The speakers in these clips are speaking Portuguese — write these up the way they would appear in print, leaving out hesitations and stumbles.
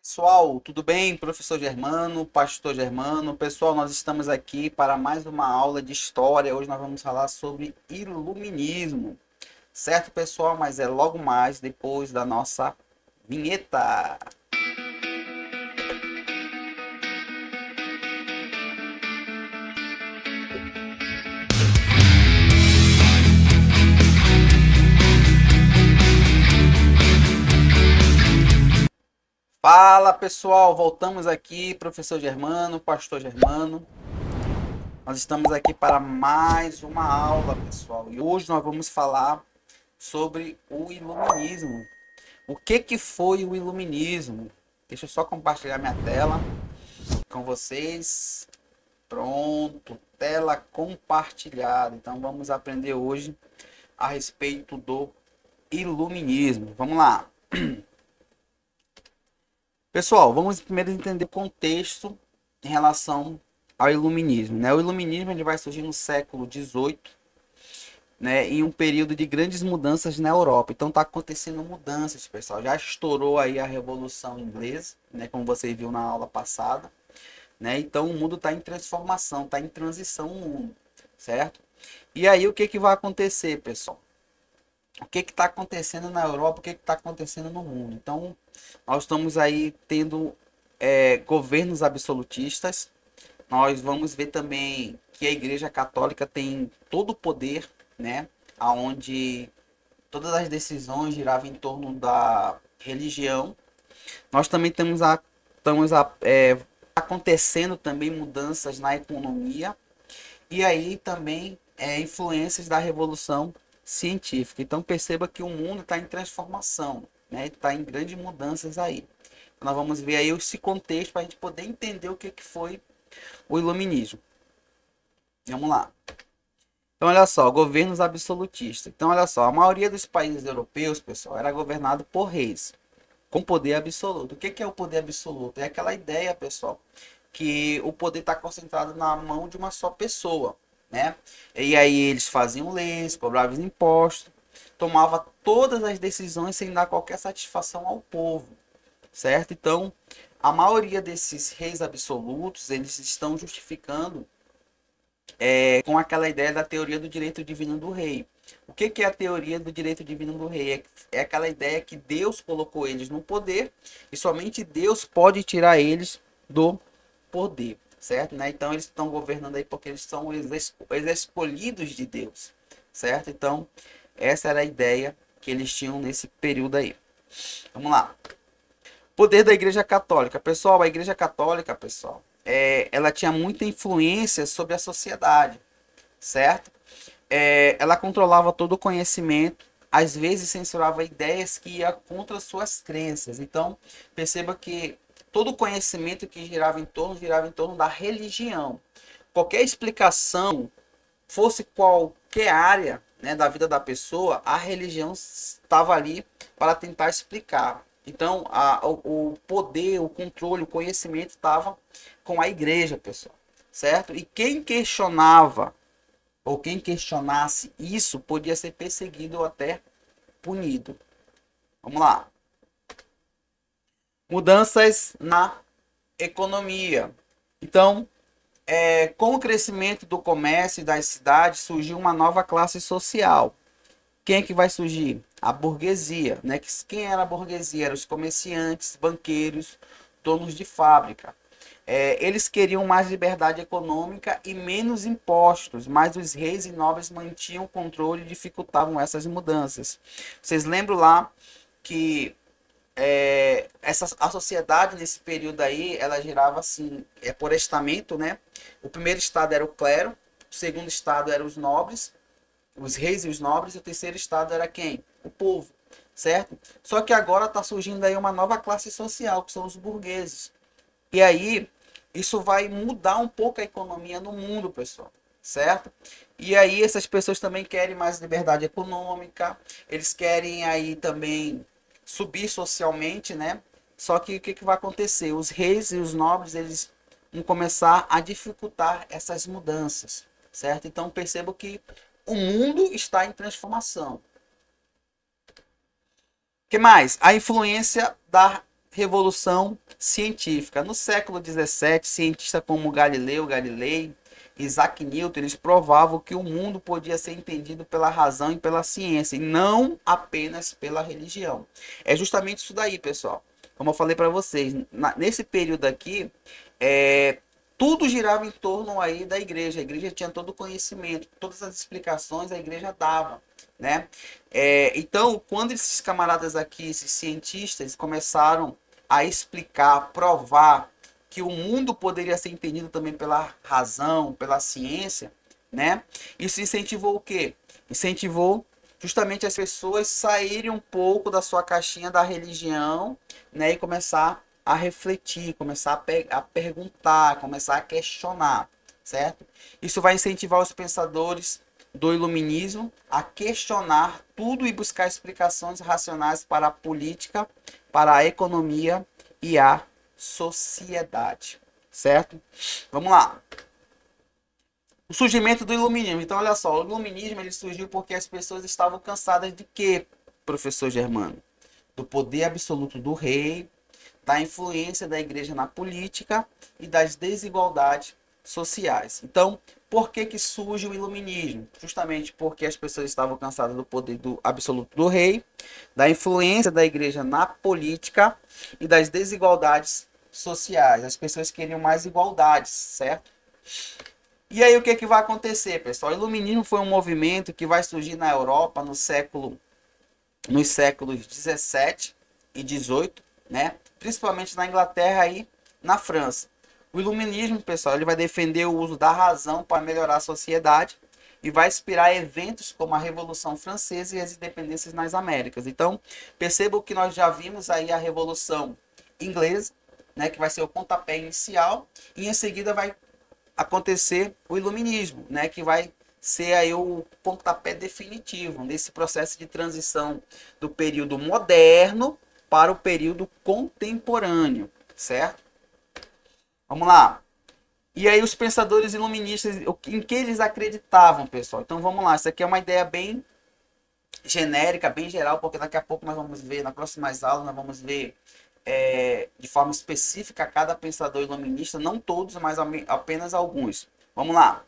Pessoal, tudo bem? Professor Germano, Pastor Germano. Pessoal, nós estamos aqui para mais uma aula de história. Hoje nós vamos falar sobre iluminismo. Certo, pessoal? Mas é logo mais depois da nossa vinheta. Fala, pessoal, voltamos aqui, professor Germano, Pastor Germano. Nós estamos aqui para mais uma aula, pessoal. E hoje nós vamos falar sobre o iluminismo. O que foi o iluminismo? Deixa eu só compartilhar minha tela com vocês. Pronto, tela compartilhada. Então vamos aprender hoje a respeito do iluminismo. Vamos lá. Pessoal, vamos primeiro entender o contexto em relação ao iluminismo, né? O iluminismo ele vai surgir no século XVIII, né, em um período de grandes mudanças na Europa. Então está acontecendo mudanças, pessoal. Já estourou aí a Revolução Inglesa, né, como você viu na aula passada, né? Então o mundo está em transformação, está em transição o mundo, certo? E aí o que que vai acontecer, pessoal? O que está acontecendo na Europa? O que está acontecendo no mundo? Então nós estamos aí tendo governos absolutistas. Nós vamos ver também que a Igreja Católica tem todo o poder, né? Onde todas as decisões giravam em torno da religião. Nós também acontecendo também mudanças na economia e aí também influências da Revolução Científica. Então perceba que o mundo está em transformação, né? Está em grandes mudanças aí. Nós vamos ver aí esse contexto para a gente poder entender o que foi o iluminismo. Vamos lá. Então, olha só, governos absolutistas. Então, olha só, a maioria dos países europeus, pessoal, era governado por reis, com poder absoluto. O que é o poder absoluto? É aquela ideia, pessoal, que o poder está concentrado na mão de uma só pessoa, né? E aí eles faziam leis, cobravam impostos, tomavam todas as decisões sem dar qualquer satisfação ao povo, certo? Então, a maioria desses reis absolutos, eles estão justificando com aquela ideia da teoria do direito divino do rei. O que é a teoria do direito divino do rei? É aquela ideia que Deus colocou eles no poder e somente Deus pode tirar eles do poder, certo? Né? Então eles estão governando aí porque eles são os escolhidos de Deus, certo? Então essa era a ideia que eles tinham nesse período aí. Vamos lá. Poder da Igreja Católica. Pessoal, a Igreja Católica, pessoal, ela tinha muita influência sobre a sociedade, certo? Ela controlava todo o conhecimento, às vezes censurava ideias que iam contra suas crenças. Então, perceba que todo o conhecimento que girava em torno da religião. Qualquer explicação, fosse qualquer área, né, da vida da pessoa, a religião estava ali para tentar explicar. Então, o poder, o controle, o conhecimento estava com a igreja, pessoal, certo? E quem questionava ou quem questionasse isso podia ser perseguido ou até punido. Vamos lá. Mudanças na economia. Então, com o crescimento do comércio e das cidades, surgiu uma nova classe social. Quem é que vai surgir? A burguesia, né? Quem era a burguesia? Eram os comerciantes, banqueiros, donos de fábrica. Eles queriam mais liberdade econômica e menos impostos, mas os reis e nobres mantinham o controle e dificultavam essas mudanças. Vocês lembram lá que a sociedade nesse período aí, ela girava assim, por estamento, né? O primeiro estado era o clero, o segundo estado eram os nobres, os reis e os nobres, e o terceiro estado era quem? O povo, certo? Só que agora está surgindo aí uma nova classe social, que são os burgueses. E aí, isso vai mudar um pouco a economia no mundo, pessoal, certo? E aí, essas pessoas também querem mais liberdade econômica, eles querem aí também subir socialmente, né? Só que o que vai acontecer? Os reis e os nobres, eles vão começar a dificultar essas mudanças, certo? Então, percebo que o mundo está em transformação. O que mais? A influência da Revolução Científica. No século XVII, cientistas como Galileu Galilei, Isaac Newton, eles provavam que o mundo podia ser entendido pela razão e pela ciência, e não apenas pela religião. É justamente isso daí, pessoal. Como eu falei para vocês, nesse período aqui, tudo girava em torno aí da igreja. A igreja tinha todo o conhecimento, todas as explicações a igreja dava, né? Então, quando esses camaradas aqui, esses cientistas, começaram a explicar, provar que o mundo poderia ser entendido também pela razão, pela ciência, né? Isso incentivou o quê? Incentivou justamente as pessoas saírem um pouco da sua caixinha da religião, né? E começar a refletir, começar a perguntar, começar a questionar, certo? Isso vai incentivar os pensadores do iluminismo a questionar tudo e buscar explicações racionais para a política, para a economia e a sociedade, certo? Vamos lá. O surgimento do iluminismo. Então, olha só, o iluminismo ele surgiu porque as pessoas estavam cansadas de quê, professor Germano? Do poder absoluto do rei, da influência da igreja na política e das desigualdades sociais. Então, por que surge o iluminismo? Justamente porque as pessoas estavam cansadas do poder absoluto do rei, da influência da igreja na política e das desigualdades sociais. As pessoas queriam mais igualdades, certo? E aí o que vai acontecer, pessoal? O iluminismo foi um movimento que vai surgir na Europa nos séculos 17 e 18, né? Principalmente na Inglaterra e na França. O iluminismo, pessoal, ele vai defender o uso da razão para melhorar a sociedade e vai inspirar eventos como a Revolução Francesa e as independências nas Américas. Então, percebam que nós já vimos aí a Revolução Inglesa, né, que vai ser o pontapé inicial, e em seguida vai acontecer o iluminismo, né, que vai ser aí o pontapé definitivo nesse processo de transição do período moderno para o período contemporâneo, certo? Vamos lá. E aí os pensadores iluministas, em que eles acreditavam, pessoal? Então vamos lá, isso aqui é uma ideia bem genérica, bem geral, porque daqui a pouco nós vamos ver, nas próximas aulas, nós vamos ver de forma específica cada pensador iluminista, não todos, mas apenas alguns. Vamos lá.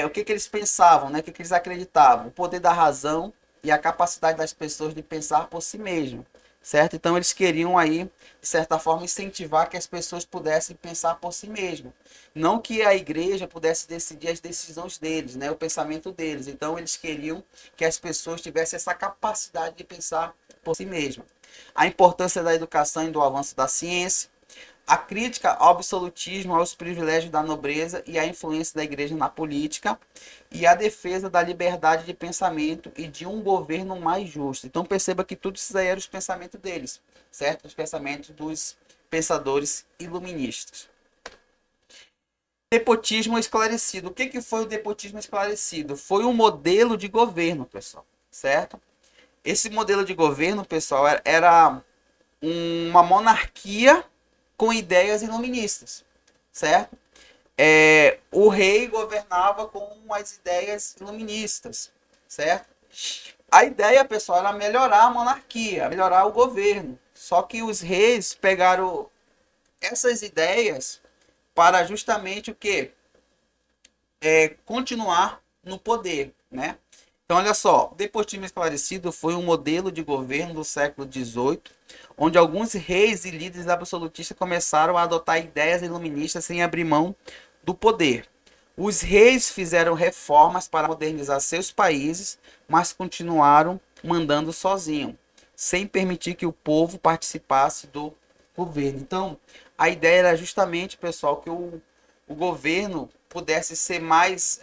O que eles pensavam, né? O que eles acreditavam? O poder da razão e a capacidade das pessoas de pensar por si mesmo, certo? Então eles queriam aí, de certa forma, incentivar que as pessoas pudessem pensar por si mesmo. Não que a igreja pudesse decidir as decisões deles, né? O pensamento deles. Então eles queriam que as pessoas tivessem essa capacidade de pensar por si mesmas. A importância da educação e do avanço da ciência, a crítica ao absolutismo, aos privilégios da nobreza e a influência da igreja na política, e a defesa da liberdade de pensamento e de um governo mais justo. Então perceba que tudo isso aí era os pensamentos deles, certo? Os pensamentos dos pensadores iluministas. Despotismo esclarecido. O que foi o despotismo esclarecido? Foi um modelo de governo, pessoal, certo? Esse modelo de governo, pessoal, era uma monarquia com ideias iluministas, certo? O rei governava com as ideias iluministas, certo? A ideia, pessoal, era melhorar a monarquia, melhorar o governo. Só que os reis pegaram essas ideias para justamente o quê? Continuar no poder, né? Então, olha só, o despotismo esclarecido foi um modelo de governo do século XVIII, onde alguns reis e líderes absolutistas começaram a adotar ideias iluministas sem abrir mão do poder. Os reis fizeram reformas para modernizar seus países, mas continuaram mandando sozinhos, sem permitir que o povo participasse do governo. Então, a ideia era justamente, pessoal, que o governo pudesse ser mais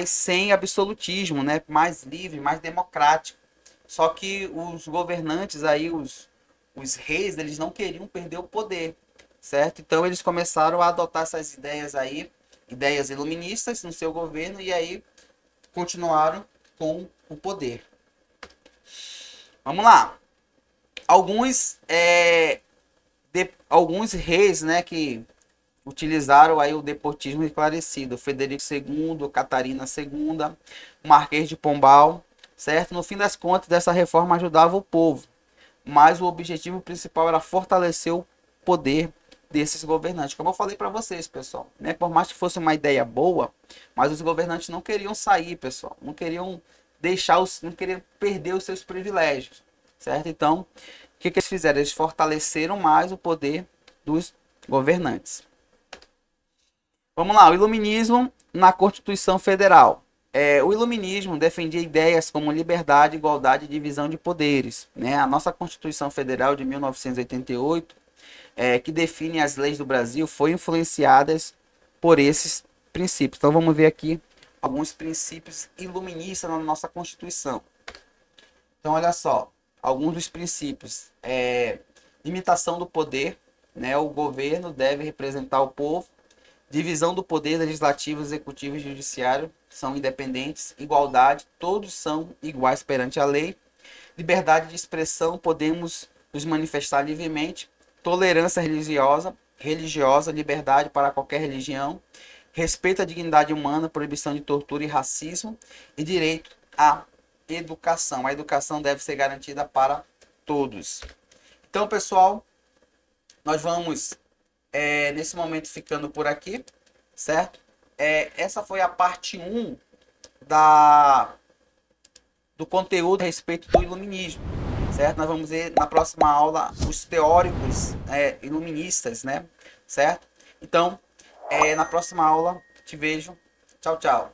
sem absolutismo, né? Mais livre, mais democrático. Só que os governantes aí, os reis, eles não queriam perder o poder, certo? Então eles começaram a adotar essas ideias aí, ideias iluministas no seu governo, e aí continuaram com o poder. Vamos lá. Alguns reis, né, que utilizaram aí o despotismo esclarecido: Frederico II, Catarina II, Marquês de Pombal, certo? No fim das contas, dessa reforma ajudava o povo, mas o objetivo principal era fortalecer o poder desses governantes. Como eu falei para vocês, pessoal, né? Por mais que fosse uma ideia boa, mas os governantes não queriam sair, pessoal, não queriam não queriam perder os seus privilégios, certo? Então, o que eles fizeram? Eles fortaleceram mais o poder dos governantes. Vamos lá, o iluminismo na Constituição Federal. O iluminismo defendia ideias como liberdade, igualdade e divisão de poderes, né? A nossa Constituição Federal de 1988, que define as leis do Brasil, foi influenciada por esses princípios. Então vamos ver aqui alguns princípios iluministas na nossa Constituição. Então olha só, alguns dos princípios. Limitação do poder, né? O governo deve representar o povo. Divisão do poder legislativo, executivo e judiciário são independentes. Igualdade, todos são iguais perante a lei. Liberdade de expressão, podemos nos manifestar livremente. Tolerância religiosa, liberdade para qualquer religião. Respeito à dignidade humana, proibição de tortura e racismo. E direito à educação. A educação deve ser garantida para todos. Então, pessoal, nós vamos nesse momento ficando por aqui, certo? Essa foi a parte 1 do conteúdo a respeito do iluminismo, certo? Nós vamos ver na próxima aula os teóricos iluministas, né? Certo? Então, na próxima aula te vejo. Tchau, tchau.